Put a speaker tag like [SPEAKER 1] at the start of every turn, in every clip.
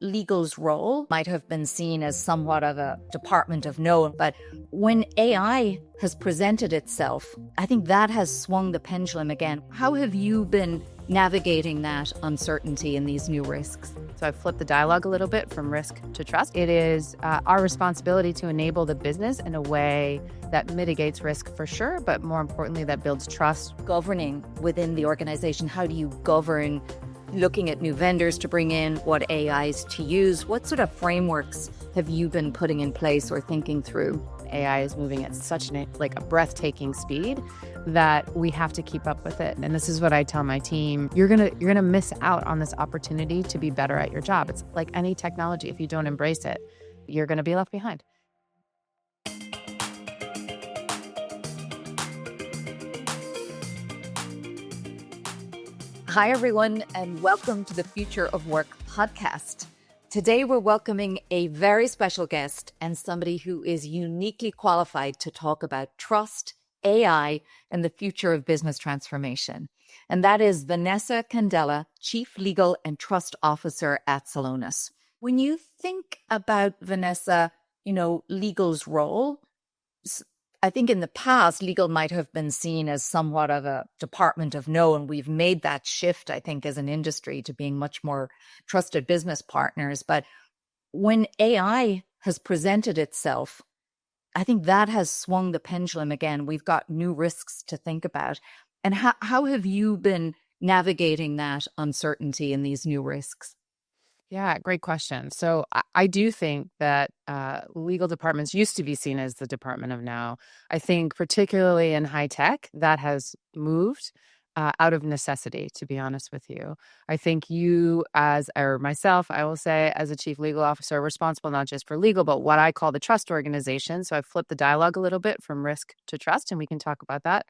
[SPEAKER 1] legal's role might have been seen as somewhat of a department of no, but when AI has presented itself, I think that has swung the pendulum again. How have you been navigating that uncertainty and these new risks?
[SPEAKER 2] So I've flipped the dialogue a little bit from risk to trust. It is our responsibility to enable the business in a way that mitigates risk for sure, but more importantly, that builds trust.
[SPEAKER 1] Governing within the organization, how do you govern looking at new vendors to bring in, what AIs to use? What sort of frameworks have you been putting in place or thinking through?
[SPEAKER 2] AI is moving at such a breathtaking speed that we have to keep up with it. And this is what I tell my team. You're gonna miss out on this opportunity to be better at your job. It's like any technology. If you don't embrace it, you're gonna be left behind.
[SPEAKER 1] Hi, everyone, and welcome to the Future of Work podcast. Today, we're welcoming a very special guest and somebody who is uniquely qualified to talk about trust, AI, and the future of business transformation. And that is Vanessa Candela, Chief Legal and Trust Officer at Celonis. When you think about Vanessa, legal's role, I think in the past, legal might have been seen as somewhat of a department of no, and we've made that shift, I think, as an industry to being much more trusted business partners. But when AI has presented itself, I think that has swung the pendulum again. We've got new risks to think about. And how have you been navigating that uncertainty and these new risks?
[SPEAKER 2] Yeah, great question. So I do think that legal departments used to be seen as the department of now. I think particularly in high tech, that has moved out of necessity, to be honest with you. I think you myself, I will say, as a chief legal officer, responsible not just for legal, but what I call the trust organization. So I've flipped the dialogue a little bit from risk to trust, and we can talk about that.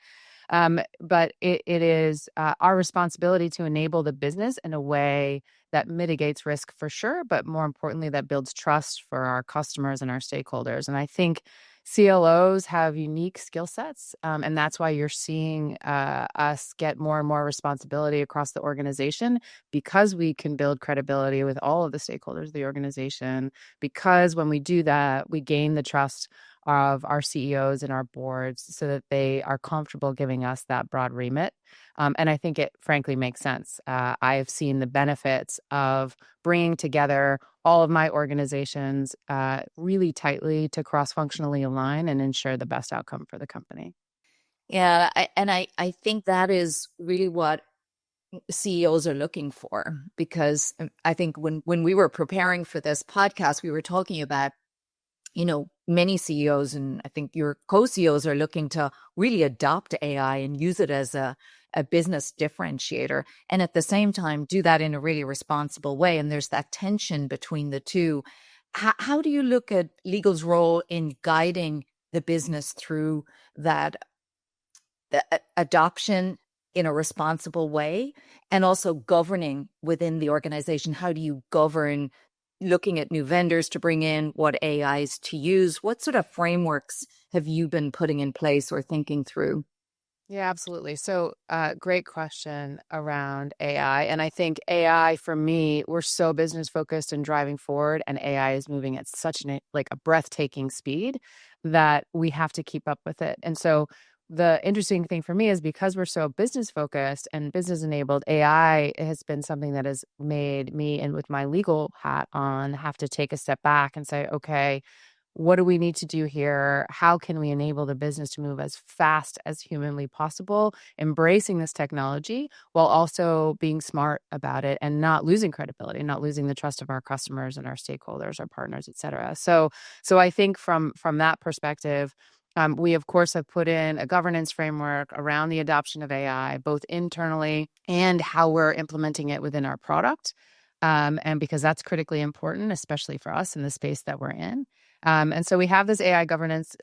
[SPEAKER 2] But it is our responsibility to enable the business in a way that mitigates risk for sure, but more importantly, that builds trust for our customers and our stakeholders. And I think CLOs have unique skill sets, and that's why you're seeing us get more and more responsibility across the organization, because we can build credibility with all of the stakeholders of the organization, because when we do that, we gain the trust of our CEOs and our boards so that they are comfortable giving us that broad remit. And I think it frankly makes sense. I have seen the benefits of bringing together all of my organizations really tightly to cross-functionally align and ensure the best outcome for the company.
[SPEAKER 1] Yeah, I think that is really what CEOs are looking for, because I think when we were preparing for this podcast, we were talking about many CEOs, and I think your co-CEOs are looking to really adopt AI and use it as a business differentiator, and at the same time do that in a really responsible way. And there's that tension between the two. How do you look at legal's role in guiding the business through that adoption in a responsible way, and also governing within the organization? How do you govern looking at new vendors to bring in, what AIs to use? What sort of frameworks have you been putting in place or thinking through?
[SPEAKER 2] Yeah, absolutely. So great question around AI. And I think AI, for me, we're so business focused and driving forward, and AI is moving at such a breathtaking speed that we have to keep up with it. And so the interesting thing for me is, because we're so business focused and business enabled, AI has been something that has made me, and with my legal hat on, have to take a step back and say, okay, what do we need to do here? How can we enable the business to move as fast as humanly possible, embracing this technology while also being smart about it and not losing credibility, not losing the trust of our customers and our stakeholders, our partners, et cetera. So I think from that perspective, we, of course, have put in a governance framework around the adoption of AI, both internally and how we're implementing it within our product. And because that's critically important, especially for us in the space that we're in. And so we have this AI governance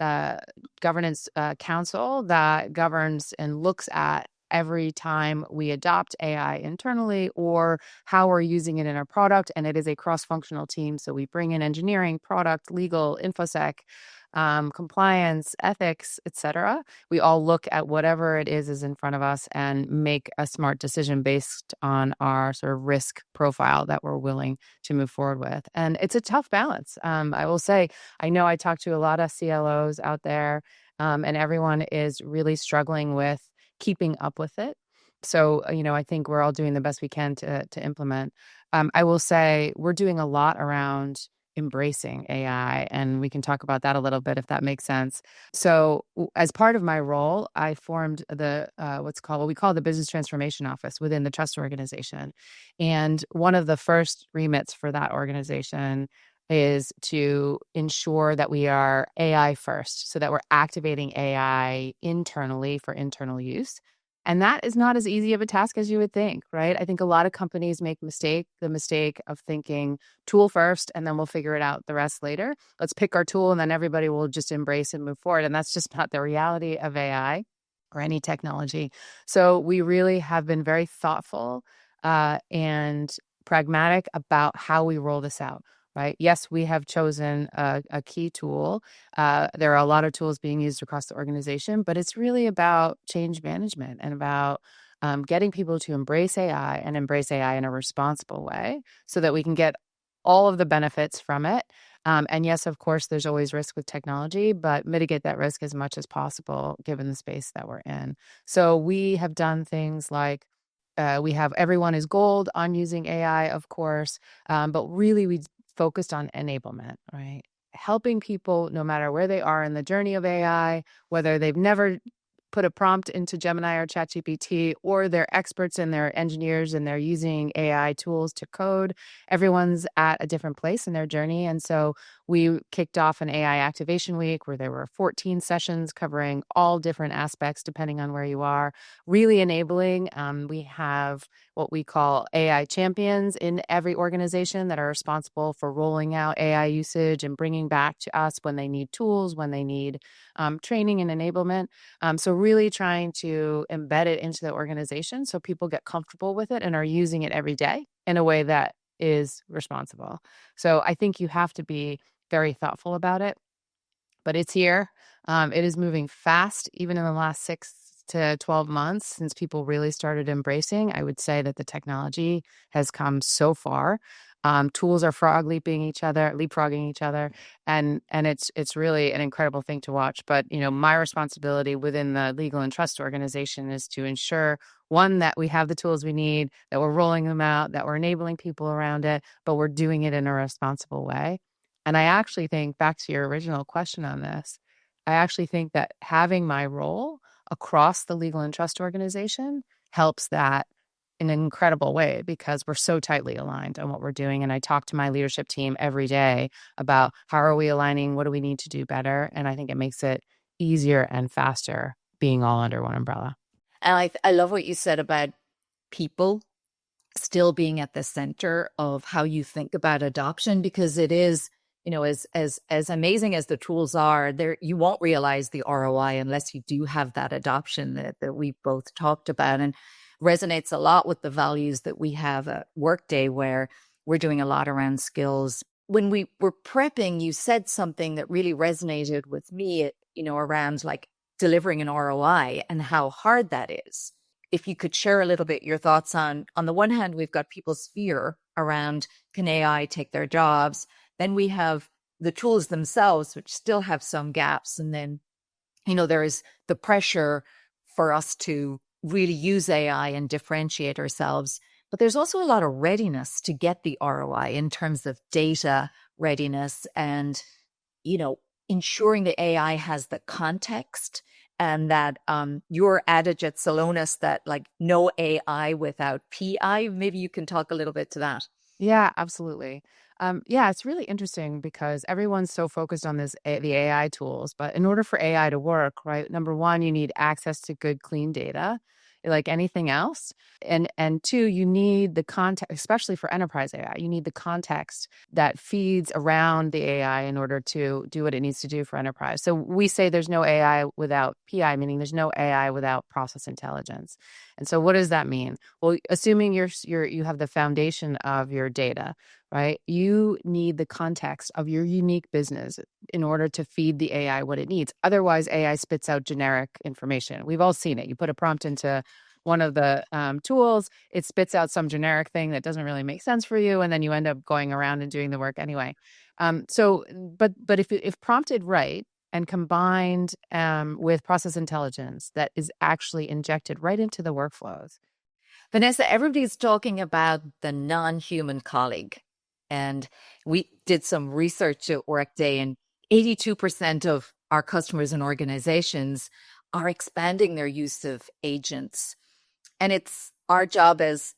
[SPEAKER 2] council that governs and looks at every time we adopt AI internally or how we're using it in our product. And it is a cross-functional team. So we bring in engineering, product, legal, infosec, compliance, ethics, etc. We all look at whatever it is in front of us and make a smart decision based on our sort of risk profile that we're willing to move forward with. And it's a tough balance. I will say, I know I talk to a lot of CLOs out there, and everyone is really struggling with keeping up with it. So, I think we're all doing the best we can to implement. I will say we're doing a lot around embracing AI, and we can talk about that a little bit if that makes sense. So, as part of my role, I formed the what we call the Business Transformation Office within the trust organization, and one of the first remits for that organization is to ensure that we are AI first, so that we're activating AI internally for internal use. And that is not as easy of a task as you would think, right? I think a lot of companies make the mistake of thinking tool first, and then we'll figure it out the rest later. Let's pick our tool and then everybody will just embrace and move forward. And that's just not the reality of AI or any technology. So we really have been very thoughtful and pragmatic about how we roll this out. Right. Yes, we have chosen a key tool. There are a lot of tools being used across the organization, but it's really about change management and about getting people to embrace AI and embrace AI in a responsible way so that we can get all of the benefits from it. And yes, of course, there's always risk with technology, but mitigate that risk as much as possible given the space that we're in. So we have done things like we have everyone is gold on using AI, of course, but really we focused on enablement, right? Helping people no matter where they are in the journey of AI, whether they've never put a prompt into Gemini or ChatGPT, or they're experts and they're engineers and they're using AI tools to code. Everyone's at a different place in their journey. And so we kicked off an AI activation week where there were 14 sessions covering all different aspects depending on where you are, really enabling. We have what we call AI champions in every organization that are responsible for rolling out AI usage and bringing back to us when they need tools, when they need training and enablement. So really trying to embed it into the organization so people get comfortable with it and are using it every day in a way that is responsible. So I think you have to be very thoughtful about it, but it's here. It is moving fast, even in the last 6 to 12 months since people really started embracing. I would say that the technology has come so far. Tools are leapfrogging each other, and it's really an incredible thing to watch. But my responsibility within the legal and trust organization is to ensure, one, that we have the tools we need, that we're rolling them out, that we're enabling people around it, but we're doing it in a responsible way. And I actually think, back to your original question on this, I actually think that having my role across the legal and trust organization helps that in an incredible way because we're so tightly aligned on what we're doing. And I talk to my leadership team every day about how are we aligning, what do we need to do better? And I think it makes it easier and faster being all under one umbrella.
[SPEAKER 1] And I love what you said about people still being at the center of how you think about adoption, because it is, as amazing as the tools are, there you won't realize the ROI unless you do have that adoption that we both talked about, and resonates a lot with the values that we have at Workday, where we're doing a lot around skills. When we were prepping, you said something that really resonated with me, around like delivering an ROI and how hard that is. If you could share a little bit your thoughts on the one hand, we've got people's fear around, can AI take their jobs? Then we have the tools themselves, which still have some gaps. And then, there is the pressure for us to really use AI and differentiate ourselves. But there's also a lot of readiness to get the ROI in terms of data readiness and, ensuring the AI has the context, and that your adage at Celonis that like no AI without PI, maybe you can talk a little bit to that.
[SPEAKER 2] Yeah, absolutely. It's really interesting because everyone's so focused on the AI tools, but in order for AI to work, right, number one, you need access to good, clean data. like anything else. And two, you need the context, especially for enterprise AI, you need the context that feeds around the AI in order to do what it needs to do for enterprise. So we say there's no AI without PI, meaning there's no AI without process intelligence. And so what does that mean? Well, assuming you have the foundation of your data, right? You need the context of your unique business in order to feed the AI what it needs. Otherwise, AI spits out generic information. We've all seen it. You put a prompt into one of the tools, it spits out some generic thing that doesn't really make sense for you, and then you end up going around and doing the work anyway. But if prompted right and combined with process intelligence that is actually injected right into the workflows.
[SPEAKER 1] Vanessa, everybody's talking about the non-human colleague. And we did some research at Workday, and 82% of our customers and organizations are expanding their use of agents. And it's our job as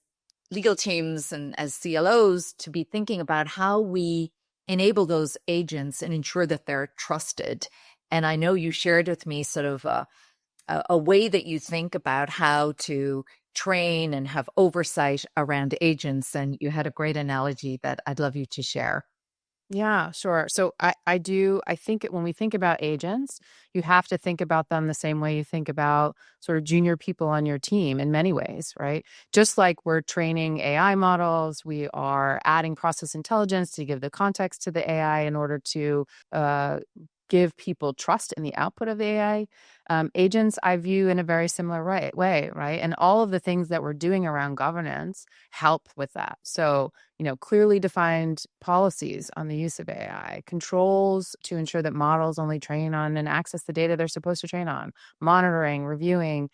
[SPEAKER 1] legal teams and as CLOs to be thinking about how we enable those agents and ensure that they're trusted. And I know you shared with me sort of a way that you think about how to train and have oversight around agents. And you had a great analogy that I'd love you to share.
[SPEAKER 2] Yeah, sure. So I think when we think about agents, you have to think about them the same way you think about sort of junior people on your team in many ways, right? Just like we're training AI models, we are adding process intelligence to give the context to the AI in order to give people trust in the output of the AI. Agents, I view in a very similar way, right? And all of the things that we're doing around governance help with that. So, clearly defined policies on the use of AI, controls to ensure that models only train on and access the data they're supposed to train on, monitoring, reviewing,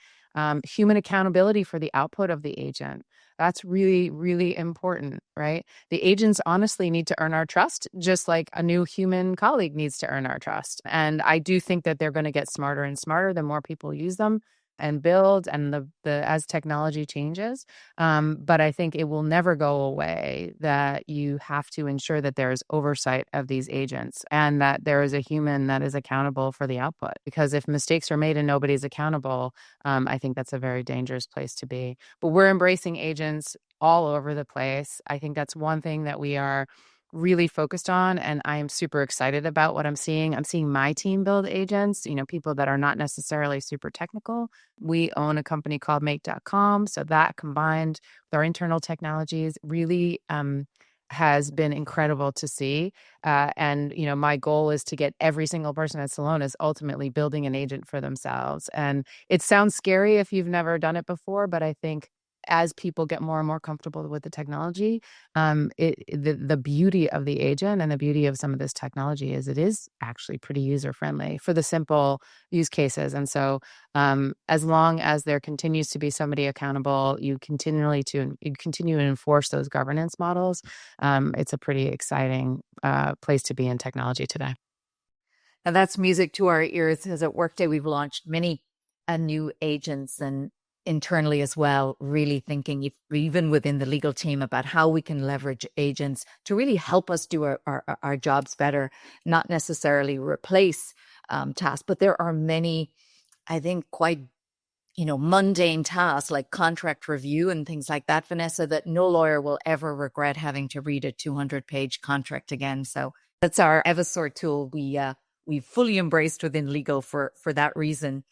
[SPEAKER 2] human accountability for the output of the agent. That's really, really important, right? The agents honestly need to earn our trust, just like a new human colleague needs to earn our trust. And I do think that they're going to get smarter and smarter the more people use them and build, and the as technology changes. But I think it will never go away that you have to ensure that there is oversight of these agents and that there is a human that is accountable for the output. Because if mistakes are made and nobody's accountable, I think that's a very dangerous place to be. But we're embracing agents all over the place. I think that's one thing that we are really focused on, and I am super excited about what I'm seeing. I'm seeing my team build agents, people that are not necessarily super technical. We own a company called make.com, so that combined with our internal technologies really has been incredible to see. And my goal is to get every single person at Celonis ultimately building an agent for themselves. And it sounds scary if you've never done it before, but I think as people get more and more comfortable with the technology, the beauty of the agent and the beauty of some of this technology is it is actually pretty user friendly for the simple use cases. And so as long as there continues to be somebody accountable, you continue to enforce those governance models. It's a pretty exciting place to be in technology today.
[SPEAKER 1] And that's music to our ears, because at Workday we've launched many new agents, and internally as well, really thinking even within the legal team about how we can leverage agents to really help us do our jobs better, not necessarily replace tasks. But there are many, I think, quite mundane tasks like contract review and things like that, Vanessa, that no lawyer will ever regret having to read a 200-page contract again. So that's our Evasort tool we've fully embraced within legal for that reason.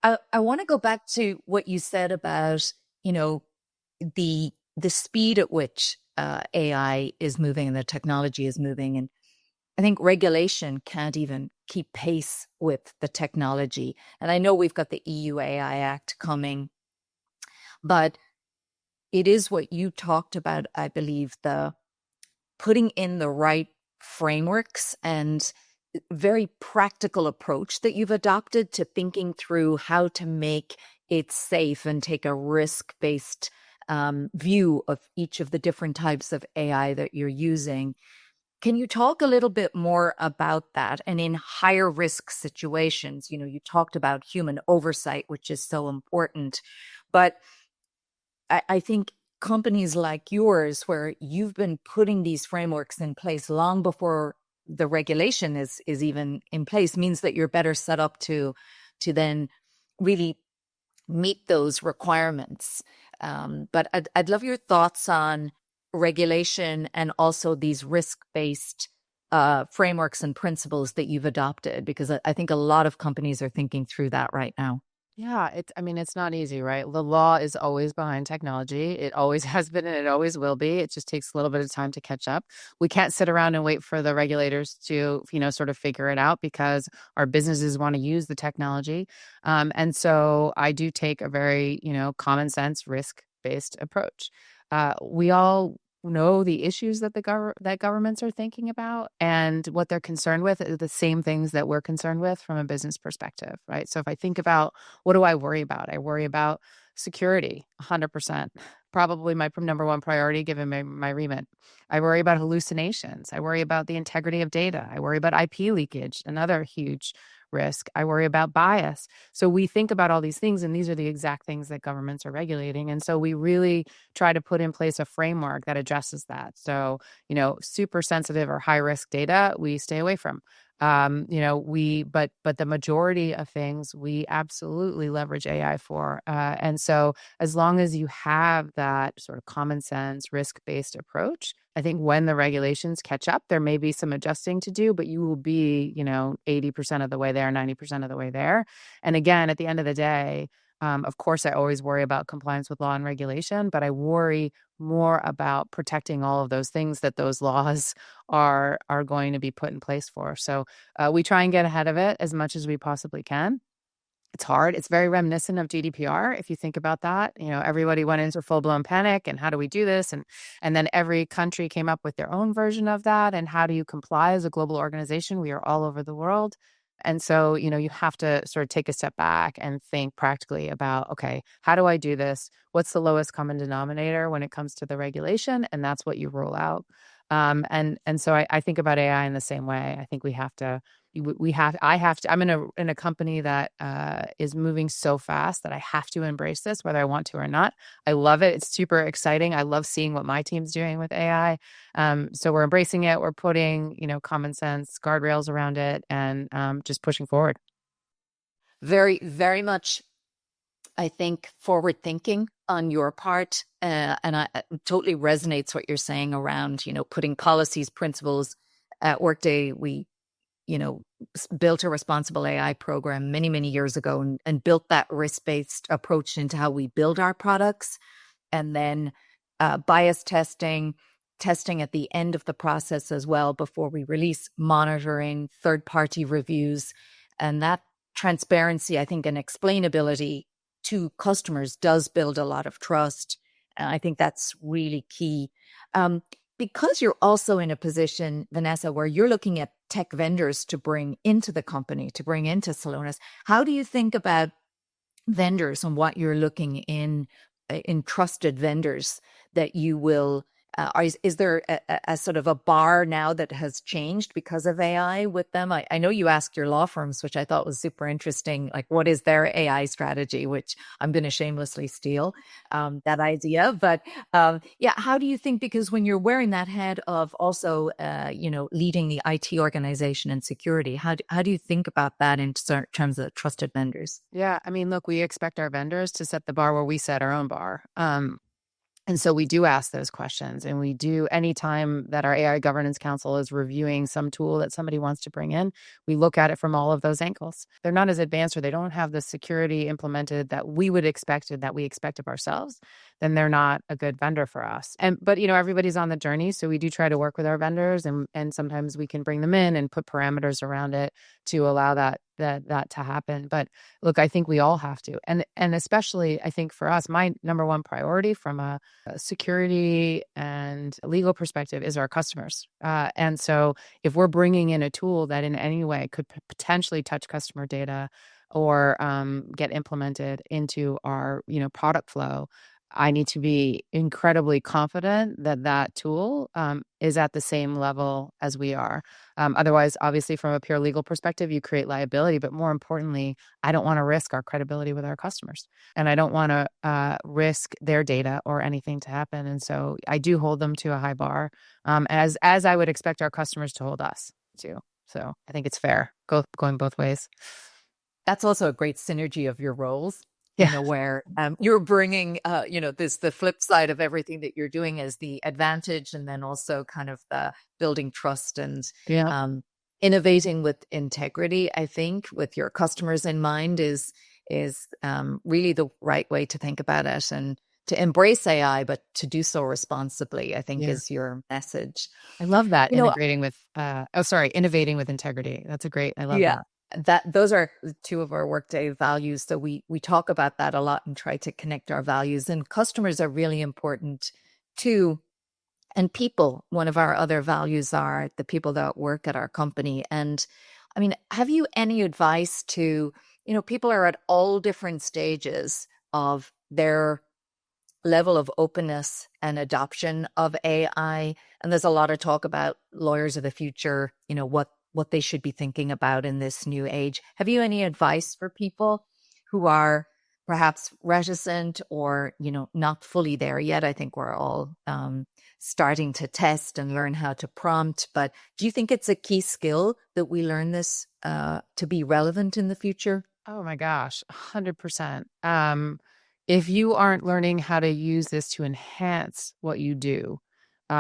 [SPEAKER 1] I want to go back to what you said about, the speed at which AI is moving and the technology is moving. And I think regulation can't even keep pace with the technology. And I know we've got the EU AI Act coming, but it is what you talked about, I believe, the putting in the right frameworks and very practical approach that you've adopted to thinking through how to make it safe and take a risk-based view of each of the different types of AI that you're using. Can you talk a little bit more about that? And in higher risk situations, you talked about human oversight, which is so important. But I think companies like yours, where you've been putting these frameworks in place long before the regulation is even in place, means that you're better set up to then really meet those requirements. But I'd love your thoughts on regulation and also these risk-based frameworks and principles that you've adopted, because I think a lot of companies are thinking through that right now.
[SPEAKER 2] Yeah, I mean, it's not easy, right? The law is always behind technology. It always has been and it always will be. It just takes a little bit of time to catch up. We can't sit around and wait for the regulators to, sort of figure it out because our businesses want to use the technology. And so I do take a very, common sense, risk-based approach. We all know the issues that that governments are thinking about, and what they're concerned with are the same things that we're concerned with from a business perspective, right? So if I think about what do I worry about? I worry about security, 100%. Probably my number one priority given my remit. I worry about hallucinations. I worry about the integrity of data. I worry about IP leakage, another huge risk. I worry about bias. So we think about all these things, and these are the exact things that governments are regulating. And so we really try to put in place a framework that addresses that. So, super sensitive or high risk data, we stay away from. But the majority of things we absolutely leverage AI for. And so as long as you have that sort of common sense, risk-based approach, I think when the regulations catch up, there may be some adjusting to do, but you will be, 80% of the way there, 90% of the way there. And again, at the end of the day, of course, I always worry about compliance with law and regulation, but I worry more about protecting all of those things that those laws are going to be put in place for. So we try and get ahead of it as much as we possibly can. It's hard. It's very reminiscent of GDPR. If you think about that, everybody went into full-blown panic and how do we do this? And then every country came up with their own version of that. And how do you comply as a global organization? We are all over the world. And so, you have to sort of take a step back and think practically about, okay, how do I do this? What's the lowest common denominator when it comes to the regulation? And that's what you roll out. And so I think about AI in the same way. I think I'm in a company that is moving so fast that I have to embrace this, whether I want to or not. I love it. It's super exciting. I love seeing what my team's doing with AI. So we're embracing it. We're putting, common sense guardrails around it and just pushing forward.
[SPEAKER 1] Very, very much, I think, forward thinking on your part. And it totally resonates what you're saying around, putting policies, principles. At Workday, we built a responsible AI program many, many years ago and built that risk-based approach into how we build our products. And then bias testing at the end of the process as well before we release, monitoring, third-party reviews. And that transparency, I think, and explainability to customers does build a lot of trust. And I think that's really key. Because you're also in a position, Vanessa, where you're looking at tech vendors to bring into the company, to bring into Celonis, how do you think about vendors and what you're looking in trusted vendors that you will, is there a sort of a bar now that has changed because of AI with them? I know you asked your law firms, which I thought was super interesting, like what is their AI strategy, which I'm going to shamelessly steal that idea. But yeah, how do you think, because when you're wearing that head of also, leading the IT organization and security, how do you think about that in terms of trusted vendors?
[SPEAKER 2] Yeah, I mean, look, we expect our vendors to set the bar where we set our own bar. And so we do ask those questions, and we do anytime that our AI governance council is reviewing some tool that somebody wants to bring in, we look at it from all of those angles. They're not as advanced or they don't have the security implemented that we would expect and that we expect of ourselves, then they're not a good vendor for us. But everybody's on the journey, so we do try to work with our vendors, and sometimes we can bring them in and put parameters around it to allow that to happen. But look, I think we all have to. And especially, I think for us, my number one priority from a security and legal perspective is our customers. And so if we're bringing in a tool that in any way could potentially touch customer data or get implemented into our, product flow, I need to be incredibly confident that that tool is at the same level as we are. Otherwise, obviously, from a pure legal perspective, you create liability. But more importantly, I don't want to risk our credibility with our customers. And I don't want to risk their data or anything to happen. And so I do hold them to a high bar, as I would expect our customers to hold us to. So I think it's fair, going both ways.
[SPEAKER 1] That's also a great synergy of your roles.
[SPEAKER 2] Yeah.
[SPEAKER 1] where you're bringing, the flip side of everything that you're doing is the advantage, and then also kind of the building trust and
[SPEAKER 2] Yeah.
[SPEAKER 1] innovating with integrity. I think with your customers in mind is really the right way to think about it, and to embrace AI, but to do so responsibly, I think
[SPEAKER 2] Yeah.
[SPEAKER 1] is your message.
[SPEAKER 2] I love that,
[SPEAKER 1] You know,
[SPEAKER 2] innovating with integrity. I love
[SPEAKER 1] yeah,
[SPEAKER 2] that.
[SPEAKER 1] those are two of our Workday values. So we talk about that a lot and try to connect our values. And customers are really important too. And people, one of our other values are the people that work at our company. And I mean, have you any advice to, people are at all different stages of their level of openness and adoption of AI. And there's a lot of talk about lawyers of the future, what they should be thinking about in this new age. Have you any advice for people who are perhaps reticent or, not fully there yet? I think we're all starting to test and learn how to prompt. But do you think it's a key skill that we learn this to be relevant in the future?
[SPEAKER 2] Oh my gosh, 100%. If you aren't learning how to use this to enhance what you do,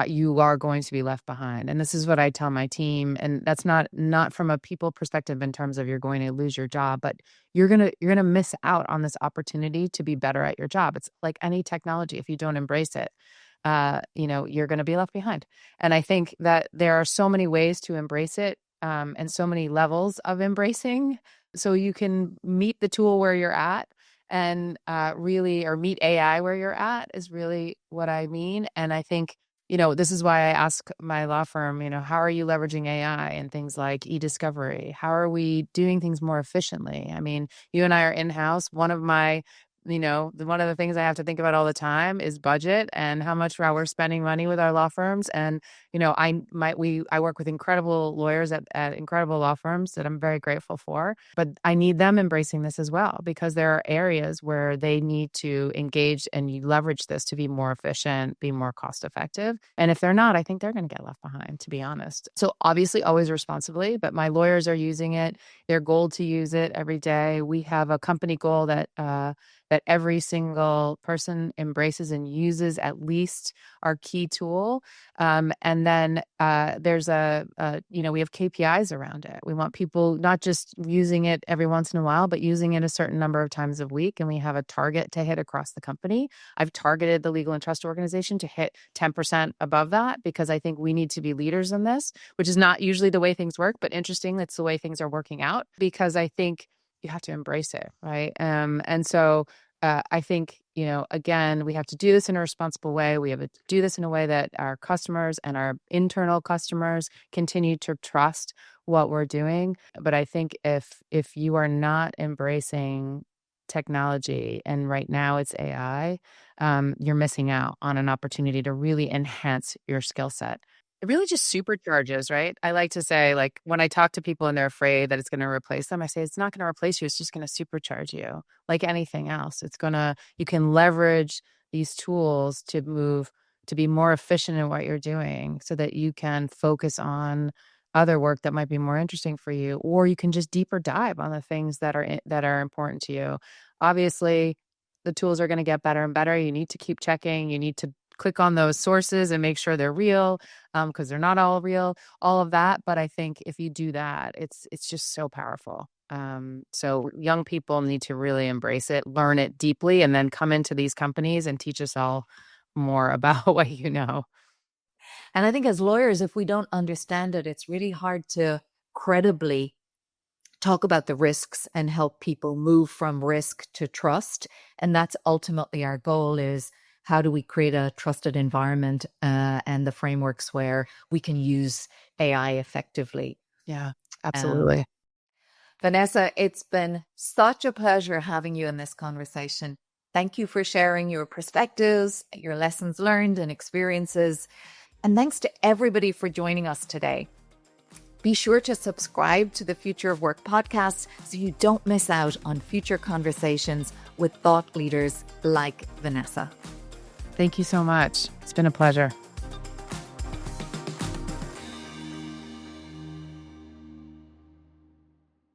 [SPEAKER 2] you are going to be left behind. And this is what I tell my team. And that's not from a people perspective in terms of you're going to lose your job, but you're gonna miss out on this opportunity to be better at your job. It's like any technology. If you don't embrace it, you're going to be left behind. And I think that there are so many ways to embrace it, and so many levels of embracing. So you can meet the tool where you're at and or meet AI where you're at is really what I mean. And I think, this is why I ask my law firm, how are you leveraging AI and things like e-discovery? How are we doing things more efficiently? I mean, you and I are in-house. One of the things I have to think about all the time is budget and how much we're spending money with our law firms. And, I work with incredible lawyers at incredible law firms that I'm very grateful for, but I need them embracing this as well, because there are areas where they need to engage and you leverage this to be more efficient, be more cost effective. And if they're not, I think they're going to get left behind, to be honest. So obviously always responsibly, but my lawyers are using it. They're goal to use it every day. We have a company goal that every single person embraces and uses at least our key tool. And then there's we have KPIs around it. We want people not just using it every once in a while, but using it a certain number of times a week. And we have a target to hit across the company. I've targeted the legal and trust organization to hit 10% above that, because I think we need to be leaders in this, which is not usually the way things work, but interesting. That's the way things are working out, because I think you have to embrace it, right? And so I think, again, we have to do this in a responsible way. We have to do this in a way that our customers and our internal customers continue to trust what we're doing. But I think if you are not embracing technology, and right now it's AI, you're missing out on an opportunity to really enhance your skill set. It really just supercharges, right? I like to say, like, when I talk to people and they're afraid that it's going to replace them, I say, it's not going to replace you. It's just going to supercharge you like anything else. You can leverage these tools to be more efficient in what you're doing, so that you can focus on other work that might be more interesting for you, or you can just deeper dive on the things that are important to you. Obviously, the tools are going to get better and better. You need to keep checking. You need to click on those sources and make sure they're real, because they're not all real, all of that. But I think if you do that, it's just so powerful. So young people need to really embrace it, learn it deeply, and then come into these companies and teach us all more about what you know.
[SPEAKER 1] And I think as lawyers, if we don't understand it, it's really hard to credibly talk about the risks and help people move from risk to trust. And that's ultimately our goal, is how do we create a trusted environment and the frameworks where we can use AI effectively.
[SPEAKER 2] Yeah, absolutely.
[SPEAKER 1] Vanessa, it's been such a pleasure having you in this conversation. Thank you for sharing your perspectives, your lessons learned and experiences. And thanks to everybody for joining us today. Be sure to subscribe to the Future of Work podcast so you don't miss out on future conversations with thought leaders like Vanessa.
[SPEAKER 2] Thank you so much. It's been a pleasure.